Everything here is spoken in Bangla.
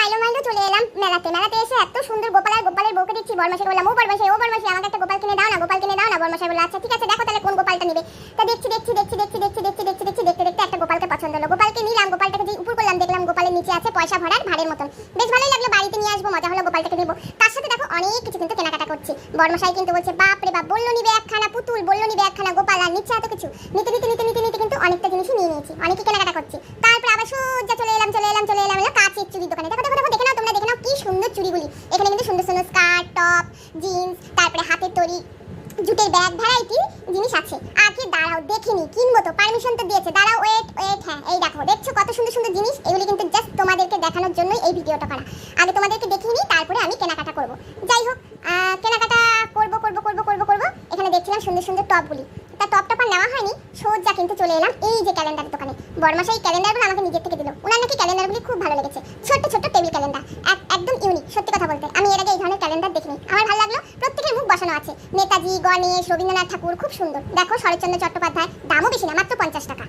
আইলো মাইলো চলে এলাম মেলাতে এসে এত সুন্দর গোপাল আর গোপালের বউকে দেখছি। বরমাসে বললাম, ও বরমাসে আমাকে একটা গোপাল কিনে দাও না, গোপাল কিনে দাও না। বরমাসে বলল আচ্ছা ঠিক আছে, দেখো তাহলে কোন গোপালটা নেবে। তা দেখতে একটা গোপালকে পছন্দ হলো, গোপালকে নিলাম। গোপালটাকে যে উপর করলাম দেখলাম গোপালের নিচে আছে পয়সা ভরার ভাড়ের মতন। বেশ ভালোই লাগলো, বাড়িতে নিয়ে আসবো, মজা হলো, গোপালটাকে নেবো। তার সাথে দেখো অনেক কিছু কিন্তু কেনাকাটা করছি। বরমাসাই কিন্তু বলছে বাপ রে বাপ, বললো নিবে একখানা পুতুল, বললো নিবে একখানা গোপাল, আর নিচে এত কিছু। নিতে কিন্তু অনেকটা জিনিসই নিয়ে নিয়েছি, অনেকই কেনাকাটা করছি। তারপর আবার সোজা চলে এলাম কাচের চুড়ির দোকানে। দেখো দেখে নাও, তোমরা দেখে নাও কি সুন্দর চুড়িগুলি। এখানে কিন্তু সুন্দর সুন্দর স্কার্ট, টপ, জিন্স, তারপরে হাতের তৈরি জুটের ব্যাগ, ভ্যারাইটি জিনিস আছে। আগে দাঁড়াও দেখিনি, কিনবো তো, পারমিশন তো দিয়েছে। দাঁড়াও, ওয়েট। হ্যাঁ এই দেখো, দেখছো কত সুন্দর সুন্দর জিনিস। এগুলি কিন্তু জাস্ট তোমাদেরকে দেখানোর জন্যই এই ভিডিওটা করা। আগে তোমাদেরকে দেখিয়ে নিই, তারপরে আমি কেনাকাটা করব। যাই হোক, কেনাকাটা করব। এখানে দেখছিলাম সুন্দর সুন্দর টপগুলি। তা টপটা আর নেওয়া হয়নি, সোজা কিন্তু চলে এলাম এই যে ক্যালেন্ডারের দোকানে। বরমাসা এই ক্যালেন্ডারগুলো আমাকে নিজের থেকে দিল। ওনার নাকি ক্যালেন্ডারগুলি খুব ভালো লেগেছে, ছোট্ট টেবিল ক্যালেন্ডার, একদম ইউনিক। সত্যি কথা বলতে আমি এর আগে এই ধরনের ক্যালেন্ডার দেখিনি, আমার ভালো লাগলো। প্রত্যেকের মুখ বসানো আছে, নেতাজি, গণেশ, রবীন্দ্রনাথ ঠাকুর, খুব সুন্দর। দেখো শরৎচন্দ্র চট্টোপাধ্যায়, দামও বেশি না, মাত্র 50 টাকা।